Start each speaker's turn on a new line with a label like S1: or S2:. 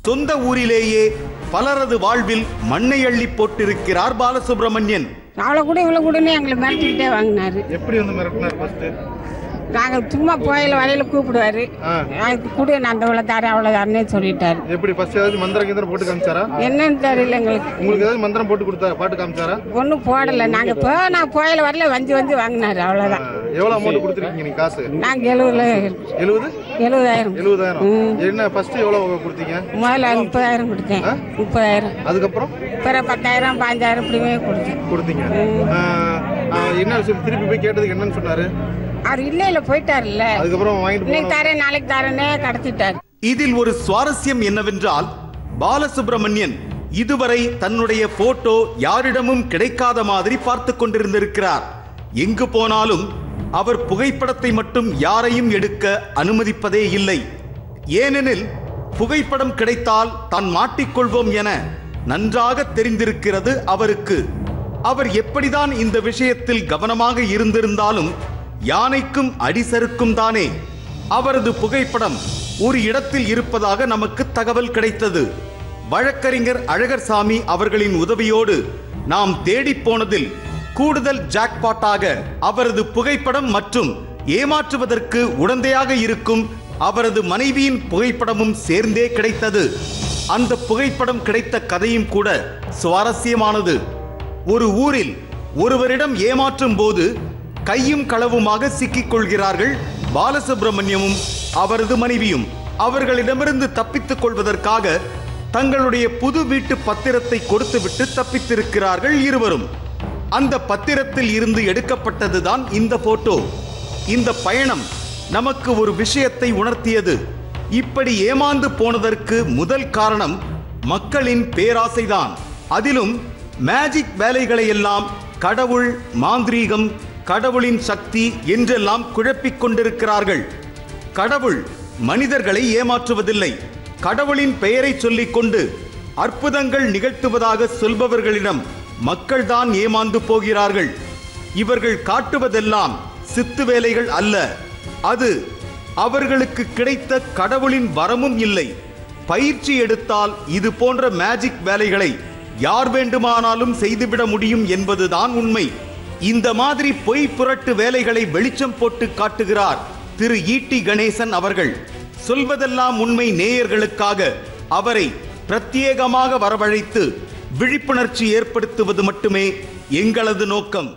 S1: சொந்த ஊரிலேயே பலரது வாழ்வில் மண்ணை அள்ளி போட்டிருக்கிறார் பாலசுப்ரமணியன்.
S2: அவ்வளோ கூட இவ்வளோ கூடனே எங்களை மிரட்டிக்கிட்டே வாங்கினாரு.
S3: எப்படி வந்து மிரட்டினார் ஃபர்ஸ்ட்?
S2: நாங்கள் சும்மா போயில வரையில கூப்பிடுவாரு, கூட நான் அந்த தாரேன் அவ்வளோ தாரே சொல்லிட்டாரு.
S3: எப்படி ஃபர்ஸ்ட் ஏதாவது மந்திரம் கிந்திரம் போட்டு காமிச்சாரா?
S2: என்னன்னு தெரியல எங்களுக்கு.
S3: உங்களுக்கு ஏதாவது மந்திரம் போட்டு கொடுத்தாரு, பாட்டு காமிச்சாரா?
S2: ஒன்றும் போடலை. நான் போயில வரையில வந்து வாங்கினாரு, அவ்வளோதான்.
S3: எவ்வளோ அமௌண்ட் கொடுத்துருக்கீங்க நீங்க காசு?
S2: நாங்கள் 70,000.
S3: என்ன ஃபர்ஸ்ட் எவ்வளோ கொடுத்தீங்க?
S2: முதல்ல 30,000 கொடுத்தேன். 30,000.
S3: அதுக்கப்புறம்
S2: பிறகு 10,000, 15,000 இப்படிமே கொடுத்தீங்க.
S3: என்ன விஷயம்? திருப்பி போய் கேட்டதுக்கு என்னன்னு சொன்னாரு?
S2: அவர் இல்ல போயிட்டாருல்ல.
S3: அதுக்கப்புறம் வாங்கிட்டு
S2: தரேன் நாளைக்கு தரேனே கடத்திட்டாரு.
S1: இதில் ஒரு சுவாரஸ்யம் என்னவென்றால், பாலசுப்ரமணியன் இதுவரை தன்னுடைய போட்டோ யாரிடமும் கிடைக்காத மாதிரி பார்த்து கொண்டிருந்திருக்கிறார். எங்கு போனாலும் அவர் புகைப்படத்தை மட்டும் யாரையும் எடுக்க அனுமதிப்பதே இல்லை. ஏனெனில் புகைப்படம் கிடைத்தால் தான் மாட்டிக்கொள்வோம் என நன்றாக தெரிந்திருக்கிறது அவருக்கு. அவர் எப்படிதான் இந்த விஷயத்தில் கவனமாக இருந்திருந்தாலும் யானைக்கும் அடிசருக்கும் தானே. அவரது புகைப்படம் ஒரு இடத்தில் இருப்பதாக நமக்கு தகவல் கிடைத்தது. வழக்கறிஞர் அழகர்சாமி அவர்களின் உதவியோடு நாம் தேடி போனதில் கூடுதல் ஜாக்பாட்டாக அவரது புகைப்படம் மற்றும் ஏமாற்றுவதற்கு உடந்தையாக இருக்கும் அவரது மனைவியின் புகைப்படமும் சேர்ந்தே கிடைத்தது. அந்த புகைப்படம் கிடைத்த கதையும் கூட சுவாரஸ்யமானது. ஒரு ஊரில் ஒருவரிடம் ஏமாற்றும் போது கையும் களவுமாக சிக்கிக் கொள்கிறார்கள் பாலசுப்ரமணியமும் அவரது மனைவியும். அவர்களிடமிருந்து தப்பித்துக் கொள்வதற்காக தங்களுடைய புது வீட்டு பத்திரத்தை கொடுத்துவிட்டு தப்பித்திருக்கிறார்கள் இருவரும். அந்த பத்திரத்தில் இருந்து எடுக்கப்பட்டதுதான் இந்த போட்டோ. இந்த பயணம் நமக்கு ஒரு விஷயத்தை உணர்த்தியது. இப்படி ஏமாந்து போனதற்கு முதல் காரணம் மக்களின் பேராசைதான். அதிலும் மேஜிக் வேலைகளை எல்லாம் கடவுள், மாந்திரீகம், கடவுளின் சக்தி என்றெல்லாம் குழப்பிக் கொண்டிருக்கிறார்கள். கடவுள் மனிதர்களை ஏமாற்றுவதில்லை. கடவுளின் பெயரை சொல்லிக்கொண்டு அற்புதங்கள் நிகழ்த்துவதாக சொல்பவர்களிடம் மக்கள்தான் ஏமாந்து போகிறார்கள். இவர்கள் காட்டுவதெல்லாம் சித்து வேலைகள் அல்ல. அது அவர்களுக்கு கிடைத்த கடவுளின் வரமும் இல்லை. பயிற்சி எடுத்தால் இது போன்ற மேஜிக் வேலைகளை யார் வேண்டுமானாலும் செய்துவிட முடியும் என்பதுதான் உண்மை. இந்த மாதிரி பொய் புரட்டு வேலைகளை வெளிச்சம் போட்டு காட்டுகிறார் திரு ஈட்டி கணேசன் அவர்கள். சொல்வதெல்லாம் உண்மை நேயர்களுக்காக அவரை பிரத்யேகமாக வரவழைத்து விழிப்புணர்ச்சி ஏற்படுத்துவது மட்டுமே எங்களது நோக்கம்.